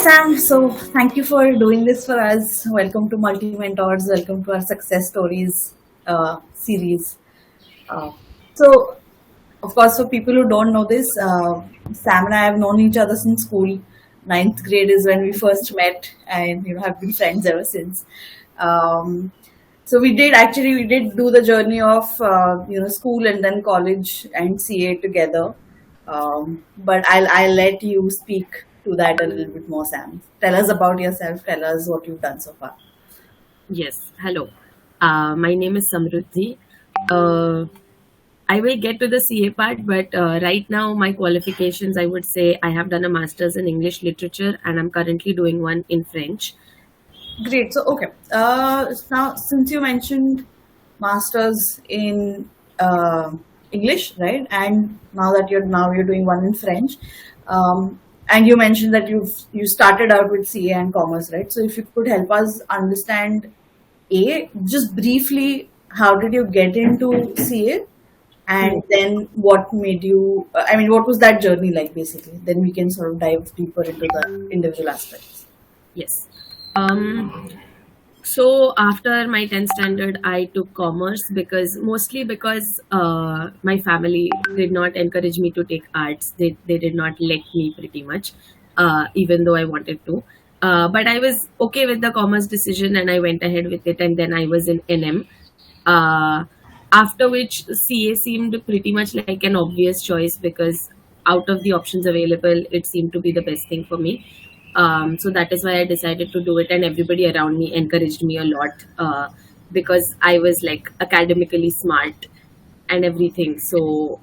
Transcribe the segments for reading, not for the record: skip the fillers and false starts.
Sam. So, thank you for doing this for us. Welcome to MultiMentors. Welcome to our success stories series. Uh, so, of course, for people who don't know this, Sam and I have known each other since school. Ninth grade is when we first met, and have been friends ever since. Um, so we did do the journey of school and then college and CA together. But I'll let you speak to that a little bit more, Sam. Tell us about yourself. Tell us what you've done so far. Yes, hello. My name is Samruddhi. Uh, I will get to the CA part, but right now my qualifications, I would say I have done a master's in English literature and I'm currently doing one in French. Great. So, okay. Now, since you mentioned masters in English, right? And now you're doing one in French, and you mentioned that you started out with CA and commerce, right? So, if you could help us understand, just briefly, how did you get into CA, and then what made you? I mean, what was that journey like, basically? Then we can sort of dive deeper into the individual aspects. Yes. Um, so after my 10th standard, I took commerce mostly because my family did not encourage me to take arts. They did not let me pretty much, even though I wanted to. But I was okay with the commerce decision and I went ahead with it. And then I was in NM. Uh, After which CA seemed pretty much like an obvious choice because out of the options available, it seemed to be the best thing for me. So that is why I decided to do it, and everybody around me encouraged me a lot because I was like academically smart and everything. So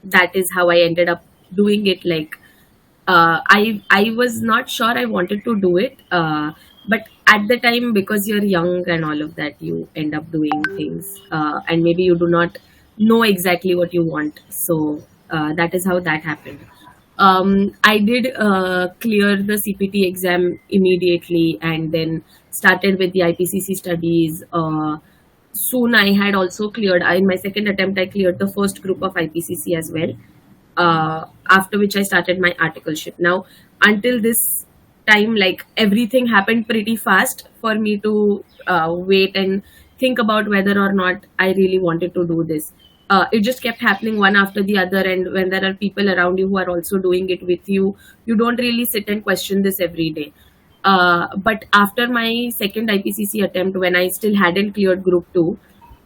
that is how I ended up doing it. Like I was not sure I wanted to do it, but at the time, because you're young and all of that, you end up doing things, and maybe you do not know exactly what you want. So that is how that happened. I did clear the CPT exam immediately, and then started with the IPCC studies. Soon I had also cleared. In my second attempt, I cleared the first group of IPCC as well, after which I started my articleship. Now, until this time, like everything happened pretty fast for me to wait and think about whether or not I really wanted to do this. It just kept happening one after the other, and when there are people around you who are also doing it with you, you don't really sit and question this every day. But after my second IPCC attempt, when I still hadn't cleared Group 2,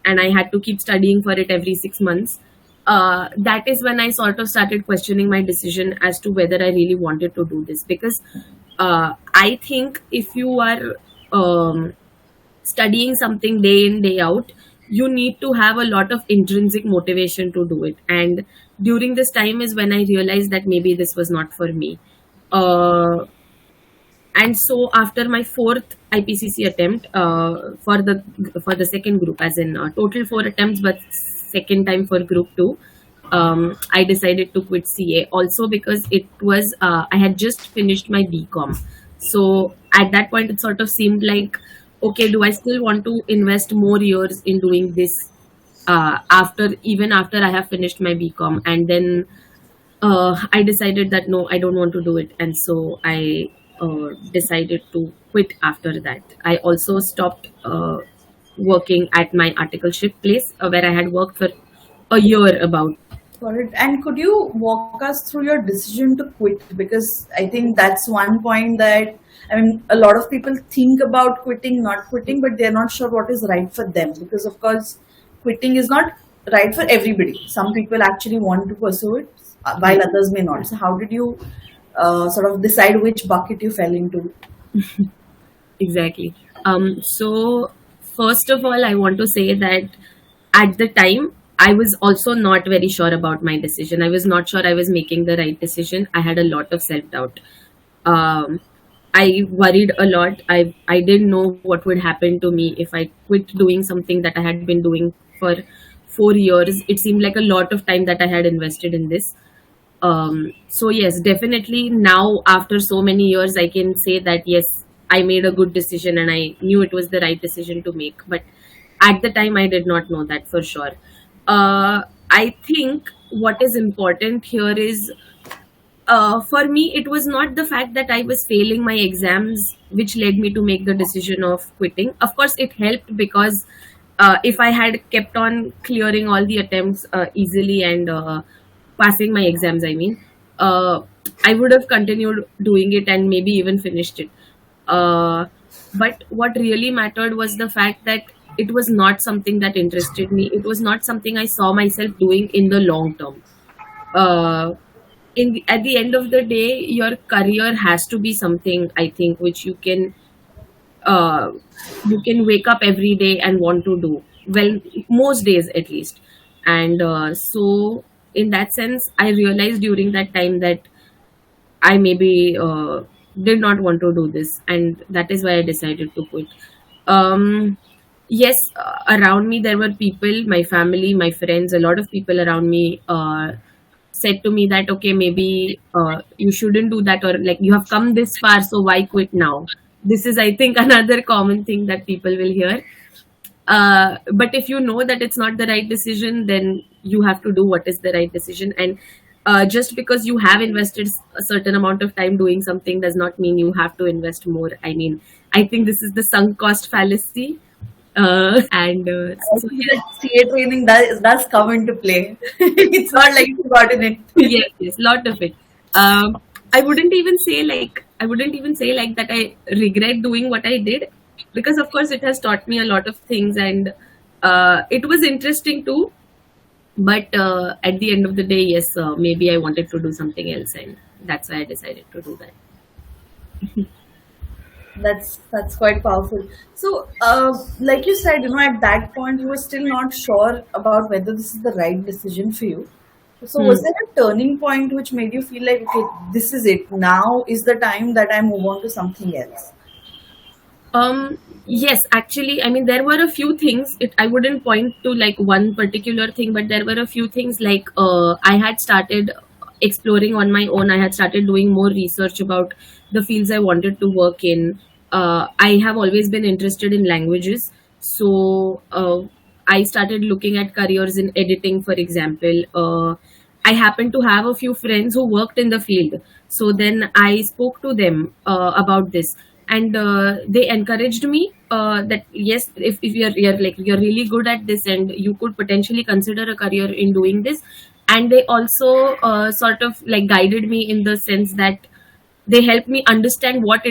and I had to keep studying for it every 6 months, that is when I sort of started questioning my decision as to whether I really wanted to do this. Because I think if you are studying something day in, day out, you need to have a lot of intrinsic motivation to do it. And during this time is when I realized that maybe this was not for me. Uh, and so after my fourth IPCC attempt for the second group, as in total four attempts, but second time for group two, I decided to quit CA also because it was I had just finished my BCom. So at that point, it sort of seemed like, okay, do I still want to invest more years in doing this after I have finished my BCom? And then I decided that no, I don't want to do it, and so I decided to quit after that. I also stopped working at my articleship place where I had worked for a year about. Got it. And could you walk us through your decision to quit? Because I think that's one point that, I mean, a lot of people think about quitting, not quitting, but they're not sure what is right for them. Because, of course, quitting is not right for everybody. Some people actually want to pursue it, while others may not. So, how did you sort of decide which bucket you fell into? Exactly. So first of all, I want to say that at the time, I was also not very sure about my decision. I was not sure I was making the right decision. I had a lot of self doubt. Um, I worried a lot. I didn't know what would happen to me if I quit doing something that I had been doing for 4 years. It seemed like a lot of time that I had invested in this. So yes, definitely now after so many years, I can say that yes, I made a good decision and I knew it was the right decision to make. But at the time, I did not know that for sure. I think what is important here is for me, it was not the fact that I was failing my exams which led me to make the decision of quitting. Of course, it helped because if I had kept on clearing all the attempts easily and passing my exams, I mean, uh, I would have continued doing it and maybe even finished it. Uh, but what really mattered was the fact that it was not something that interested me. It was not something I saw myself doing in the long term. Uh, at the end of the day, your career has to be something, I think, which uh, you can wake up every day and want to do. Well, most days at least. And so, in that sense, I realized during that time that I maybe did not want to do this, and that is why I decided to quit. Um, yes, around me there were people, my family, my friends, a lot of people around me said to me that okay, maybe you shouldn't do that, or like you have come this far, so why quit now? This is, I think, another common thing that people will hear. But if you know that it's not the right decision, then you have to do what is the right decision. And just because you have invested a certain amount of time doing something does not mean you have to invest more. I mean, I think this is the sunk cost fallacy. And I so think yes, that CA training does come into play. It's not like you got in it. yes, yes, lot of it. Um, I wouldn't even say like that I regret doing what I did, because of course it has taught me a lot of things, and it was interesting too. But at the end of the day, yes, maybe I wanted to do something else, and that's why I decided to do that. That's quite powerful. So, like you said, at that point you were still not sure about whether this is the right decision for you. So, was Hmm. there a turning point which made you feel like, okay, this is it. Now is the time that I move on to something else? Yes, actually, I mean, there were a few things. I wouldn't point to like one particular thing, but there were a few things like I had started exploring on my own. I had started doing more research about the fields I wanted to work in. I have always been interested in languages. So I started looking at careers in editing, for example. I happened to have a few friends who worked in the field. So then I spoke to them about this, and they encouraged me that yes, if you're really good at this and you could potentially consider a career in doing this. And they also sort of like guided me in the sense that they helped me understand what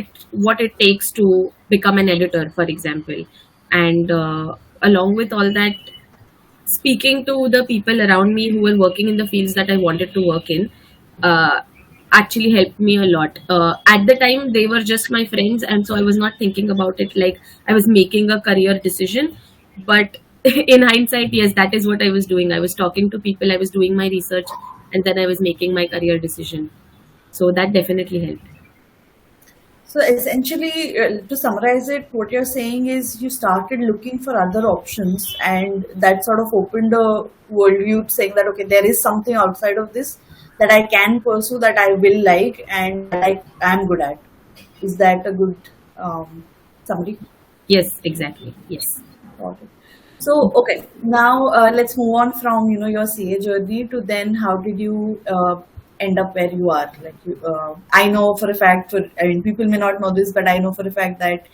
it takes to become an editor, for example. And along with all that, speaking to the people around me who were working in the fields that I wanted to work in uh, actually helped me a lot. At the time, they were just my friends, and so I was not thinking about it like I was making a career decision. But in hindsight, yes, that is what I was doing. I was talking to people, I was doing my research, and then I was making my career decision. So that definitely helped. So essentially, to summarize it, what you're saying is you started looking for other options, and that sort of opened a worldview, saying that okay, there is something outside of this that I can pursue, that I will like, and that I'm good at. Is that a good summary? Yes, exactly. Yes. Got it. So, okay, now let's move on from your CA journey to then how did you end up where you are? Like, I know for a fact, I mean, people may not know this, but I know for a fact that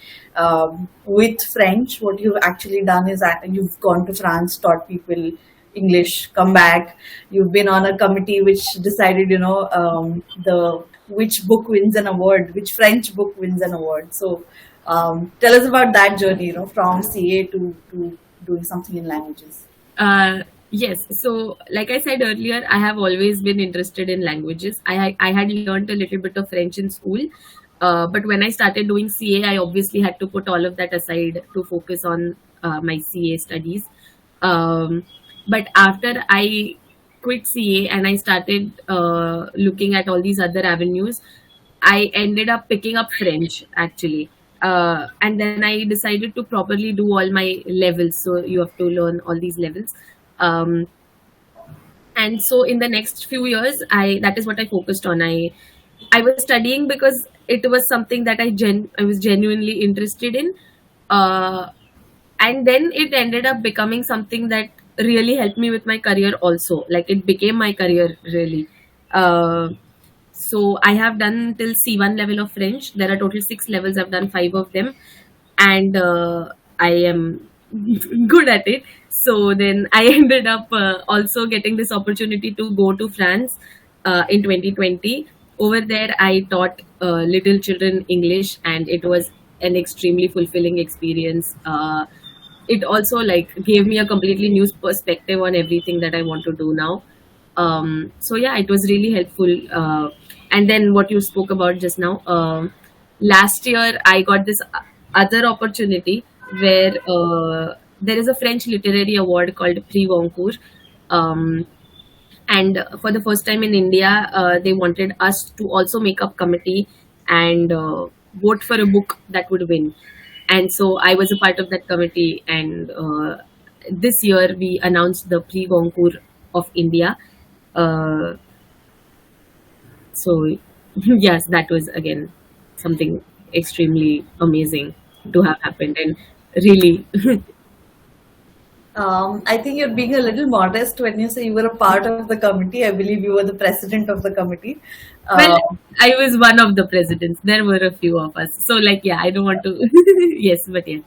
with French, what you've actually done is that you've gone to France, taught people English, come back. You've been on a committee which decided, the which book wins an award, which French book wins an award. So, tell us about that journey, from CA to doing something in languages. Yes. So, like I said earlier, I have always been interested in languages. I had learned a little bit of French in school, but when I started doing CA, I obviously had to put all of that aside to focus on my CA studies. Um, but after I quit CA and I started looking at all these other avenues, I ended up picking up French actually. And then I decided to properly do all my levels. So you have to learn all these levels. Um, and so in the next few years, that is what I focused on. I was studying because it was something that I was genuinely interested in. Uh, and then it ended up becoming something that really helped me with my career also. Like it became my career really. Uh, So I have done till C1 level of French. There are total 6 levels. I've done 5 of them, and I am good at it. So then I ended up also getting this opportunity to go to France in 2020. Over there, I taught little children English, and it was an extremely fulfilling experience. It also like gave me a completely new perspective on everything that I want to do now. So yeah, it was really helpful. And then what you spoke about just now, last year I got this other opportunity where there is a French literary award called Prix Goncourt. Um, and for the first time in India, they wanted us to also make up committee and vote for a book that would win. And so I was a part of that committee, and this year we announced the Prix Goncourt of India. uh, so yes, that was again something extremely amazing to have happened, and really I think you're being a little modest when you say you were a part of the committee. I believe you were the president of the committee. well, Um, I was one of the presidents. There were a few of us, so like yeah, I don't want to yes, but yeah.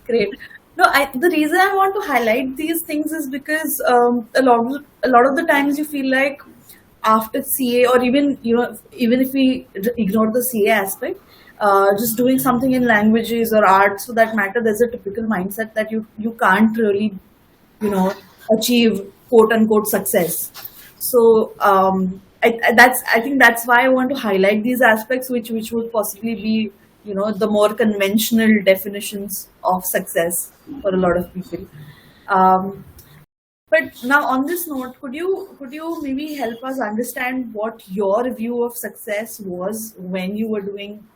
Great. No, the reason I want to highlight these things is because a lot of the times you feel like after CA, or even even if we ignore the CA aspect, just doing something in languages or arts for that matter, there's a typical mindset that you can't really you know achieve quote unquote success. So I think that's why I want to highlight these aspects, which would possibly be the more conventional definitions of success for a lot of people. um, but now on this note, could you maybe help us understand what your view of success was when you were doing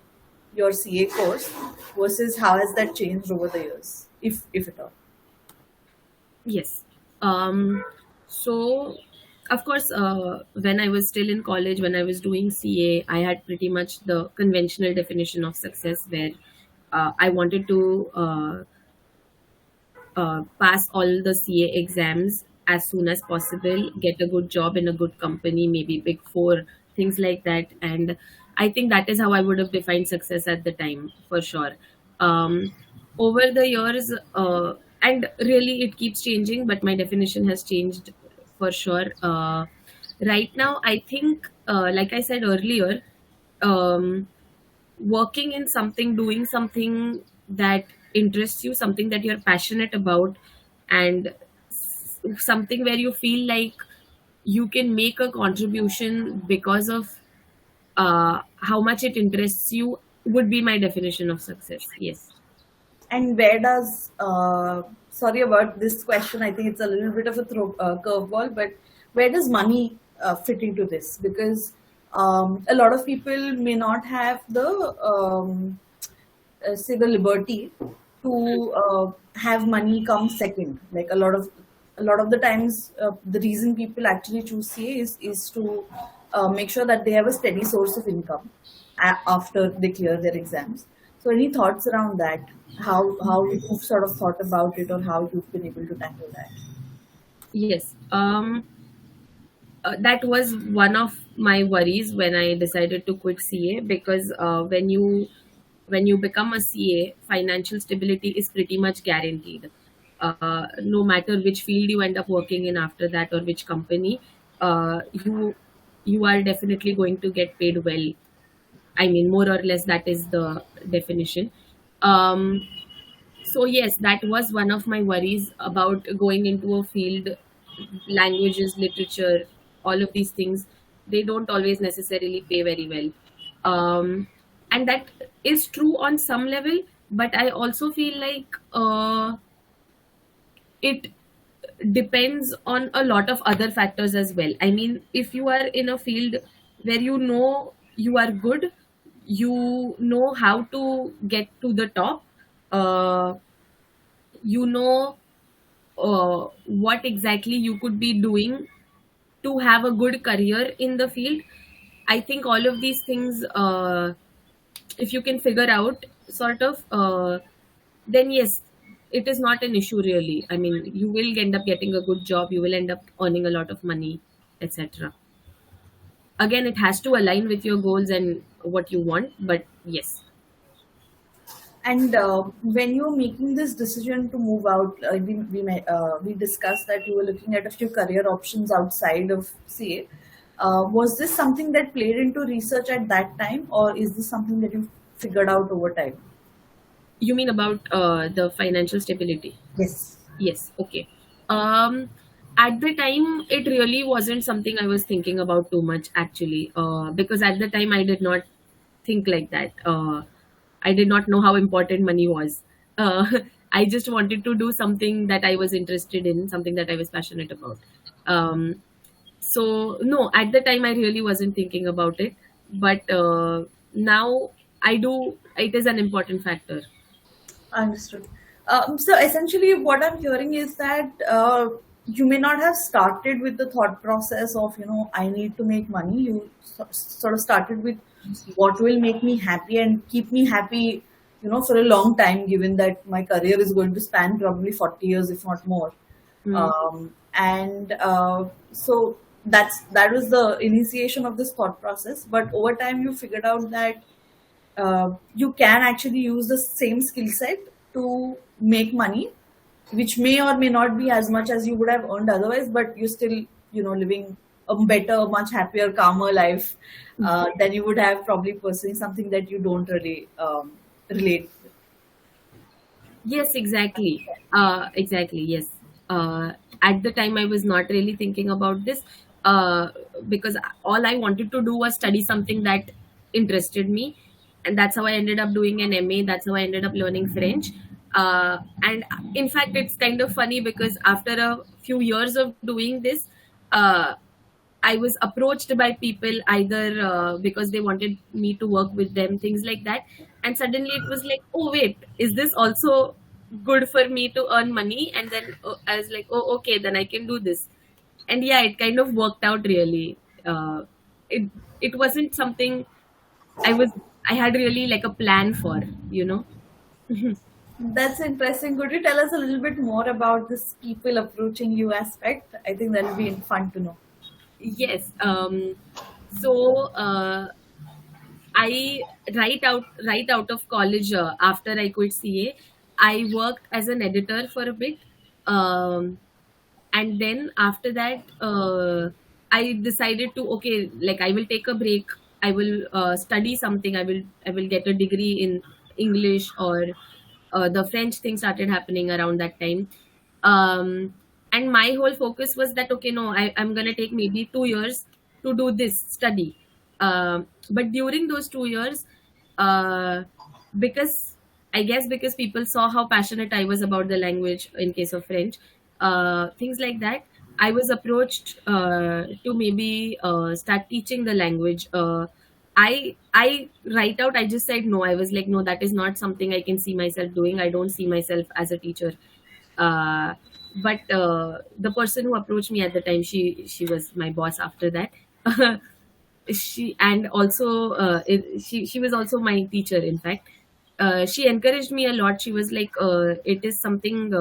your CA course versus how has that changed over the years, if at all? Yes. Um, so, of course, when I was still in college, when I was doing CA, I had pretty much the conventional definition of success where I wanted to pass all the CA exams as soon as possible, get a good job in a good company, maybe Big Four, things like that. And I think that is how I would have defined success at the time, for sure. Um, Over the years, and really it keeps changing, but my definition has changed for sure. Right now, I think, like I said earlier, um, working in something, doing something that interests you, something that you're passionate about, and something where you feel like you can make a contribution because of how much it interests you, would be my definition of success. Yes. And where does, sorry about this question, I think it's a little bit of a curveball, but where does money fit into this? Because a lot of people may not have say the liberty to have money come second. Like a lot of the times, the reason people actually choose CA is to make sure that they have a steady source of income after they clear their exams. So, any thoughts around that? How you've sort of thought about it, or how you've been able to tackle that? Yes. That was one of my worries when I decided to quit CA, because when you become a CA, financial stability is pretty much guaranteed. No matter which field you end up working in after that, or which company, you are definitely going to get paid well. I mean, more or less, that is the definition. Um, so yes, that was one of my worries about going into a field. Languages, literature, all of these things, they don't always necessarily pay very well. And that is true on some level, but I also feel like it depends on a lot of other factors as well. I mean, if you are in a field where you know you are good, you know how to get to the top, uh, you know what exactly you could be doing to have a good career in the field. I think all of these things, if you can figure out, sort of, then yes, it is not an issue really. I mean, you will end up getting a good job, you will end up earning a lot of money, etc. Again, it has to align with your goals and what you want, but yes. And when you were making this decision to move out, we discussed that you were looking at a few career options outside of CA. Was this something that played into research at that time, or is this something that you figured out over time? You mean about the financial stability? Yes. Yes, okay. Um, at the time, it really wasn't something I was thinking about too much, actually, because at the time I did not think like that. I did not know how important money was. Uh, I just wanted to do something that I was interested in, something that I was passionate about. Um, so, no, at the time I really wasn't thinking about it, but now I do. It is an important factor. Understood. So essentially, what I'm hearing is that you may not have started with the thought process of, I need to make money. You sort of started with what will make me happy and keep me happy, for a long time, given that my career is going to span probably 40 years, if not more. Hmm. And so that was the initiation of this thought process. But over time, you figured out that you can actually use the same skill set to make money, which may or may not be as much as you would have earned otherwise, but you're still, living a better, much happier, calmer life than you would have probably pursuing something that you don't really relate with. Yes, exactly. Exactly, yes. At the time, I was not really thinking about this uh, because all I wanted to do was study something that interested me. And that's how I ended up doing an MA. That's how I ended up learning French. And in fact, it's kind of funny because after a few years of doing this, uh, I was approached by people either because they wanted me to work with them, things like that. And suddenly it was like, oh, wait, is this also good for me to earn money? And then I was like, oh, okay, then I can do this. And yeah, it kind of worked out really. It it wasn't something I was I had really like a plan for, you know. That's interesting. Could you tell us a little bit more about this people approaching you aspect? I think that'll be fun to know. Yes. So I right out of college after I quit CA, I worked as an editor for a bit, um, and then after that, I decided to okay, like I will take a break. I will study something. I will get a degree in English or the French thing started happening around that time. Um, and my whole focus was that okay, no, I'm gonna take maybe 2 years to do this study. But during those 2 years, uh, because I guess because people saw how passionate I was about the language in case of French, things like that. I was approached to maybe start teaching the language. I right out I just said no. I was like no, that is not something I can see myself doing. I don't see myself as a teacher. Uh, but the person who approached me at the time, she was my boss after that. She and also she was also my teacher in fact. She encouraged me a lot. She was like it is something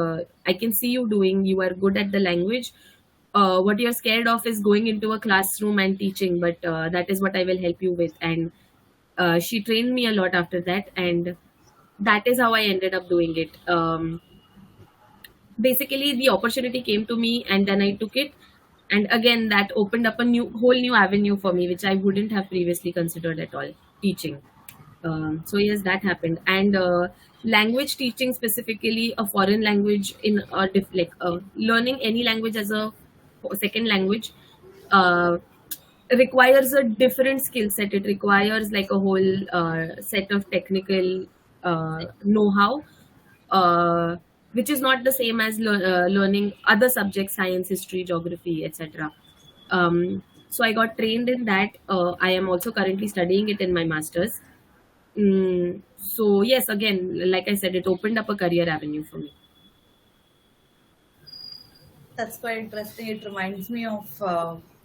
I can see you doing. You are good at the language. What you're scared of is going into a classroom and teaching, but that is what I will help you with. And she trained me a lot after that, and that is how I ended up doing it. Basically the opportunity came to me and then I took it, and again that opened up a whole new avenue for me which I wouldn't have previously considered at all, teaching. So yes, that happened. And language teaching, specifically a foreign language in a learning any language as a second language, uh, requires a different skill set. It requires like a whole set of technical know-how, which is not the same as learning other subjects, science, history, geography, etc. So I got trained in that. I am also currently studying it in my master's. So yes, again, like I said, it opened up a career avenue for me. That's quite interesting. It reminds me of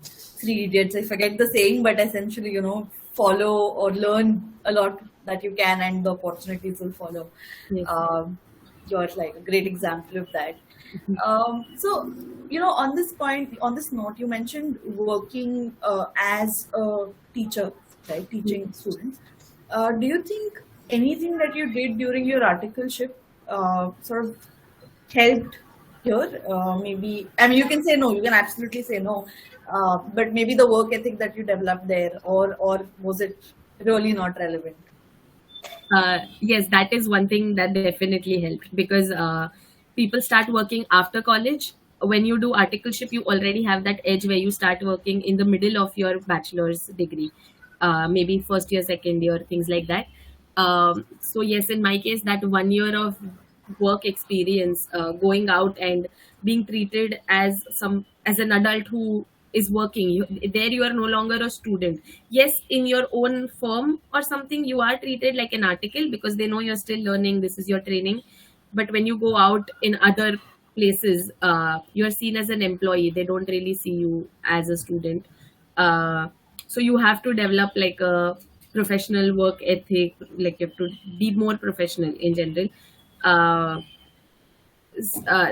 Three Idiots. I forget the saying, but essentially, follow or learn a lot that you can, and the opportunities will follow. Yes. Um, you're like a great example of that. So, on this point, on this note, you mentioned working as a teacher, right? Teaching students. Do you think anything that you did during your articleship sort of helped here? Maybe, I mean, you can say no, you can absolutely say no, but maybe the work ethic that you developed there, or was it really not relevant? Yes, that is one thing that definitely helped because people start working after college. When you do articleship, you already have that edge where you start working in the middle of your bachelor's degree, maybe first year, second year, things like that. So yes, in my case, that 1 year of work experience, going out and being treated as an adult who is working, there you are no longer a student. Yes, in your own firm or something you are treated like an article because they know you're still learning, this is your training. But when you go out in other places, you're seen as an employee, they don't really see you as a student. uh, so you have to develop like a professional work ethic, like you have to be more professional in general. uh,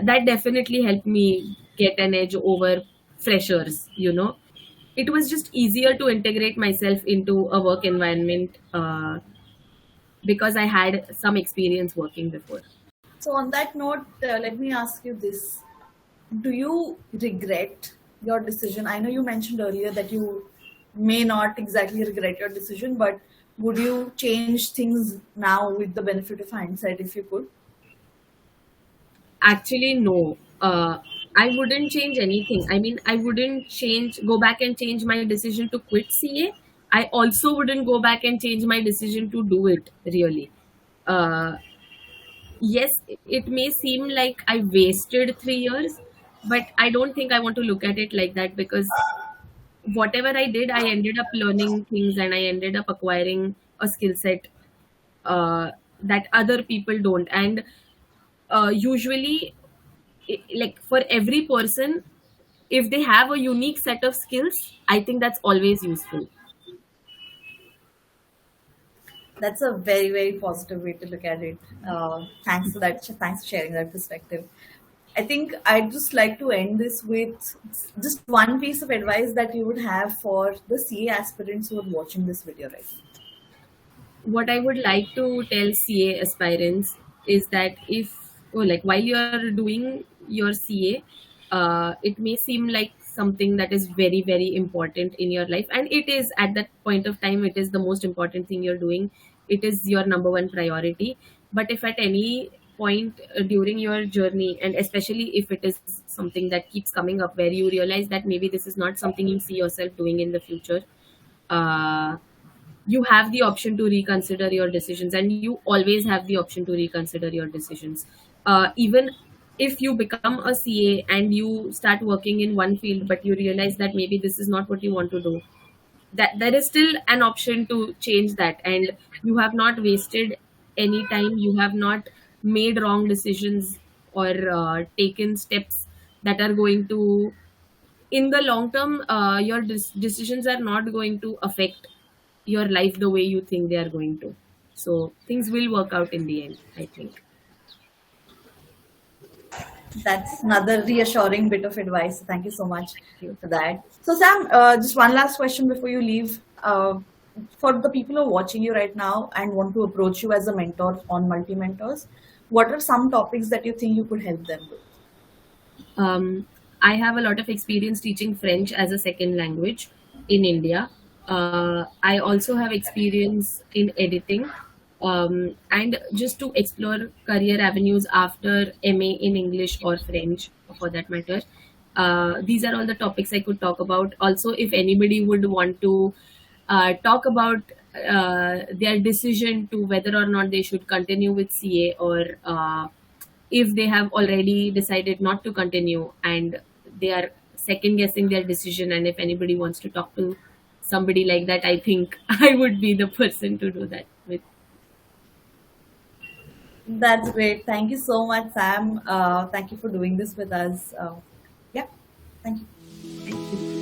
that definitely helped me get an edge over freshers. It was just easier to integrate myself into a work environment because I had some experience working before. So, on that note, let me ask you this. Do you regret your decision? I know you mentioned earlier that you may not exactly regret your decision, but would you change things now with the benefit of hindsight if you could? Actually, no. I wouldn't change anything. I mean, I wouldn't go back and change my decision to quit CA. I also wouldn't go back and change my decision to do it, really. Uh, yes, it may seem like I wasted 3 years, but I don't think I want to look at it like that because whatever I did, I ended up learning things and I ended up acquiring a skill set that other people don't. And usually, like for every person, if they have a unique set of skills, I think that's always useful. That's a very, very positive way to look at it. Thanks for that. Thanks for sharing that perspective. I think I'd just like to end this with just one piece of advice that you would have for the CA aspirants who are watching this video right now. What I would like to tell CA aspirants is that like while you're doing your CA, it may seem like something that is very, very important in your life. And it is at that point of time, it is the most important thing you're doing. It is your number one priority. But if at any point during your journey, and especially if it is something that keeps coming up where you realize that maybe this is not something you see yourself doing in the future, uh, you have the option to reconsider your decisions, and you always have the option to reconsider your decisions. Even if you become a CA and you start working in one field but you realize that maybe this is not what you want to do, that there is still an option to change that, and you have not wasted any time, you have not made wrong decisions or taken steps that are going to, in the long term, your decisions are not going to affect your life the way you think they are going to. So things will work out in the end, I think. That's another reassuring bit of advice. Thank you so much Thank you. for that. So, Sam, just one last question before you leave. For the people who are watching you right now and want to approach you as a mentor on MultiMentors, what are some topics that you think you could help them with? I have a lot of experience teaching French as a second language in India. I also have experience in editing, and just to explore career avenues after MA in English or French, for that matter. These are all the topics I could talk about. Also, if anybody would want to talk about their decision to whether or not they should continue with CA, or if they have already decided not to continue and they are second guessing their decision, and if anybody wants to talk to somebody like that, I think I would be the person to do that with. That's great. Thank you so much, Sam. Thank you for doing this with us. Yeah, thank you. Thank you.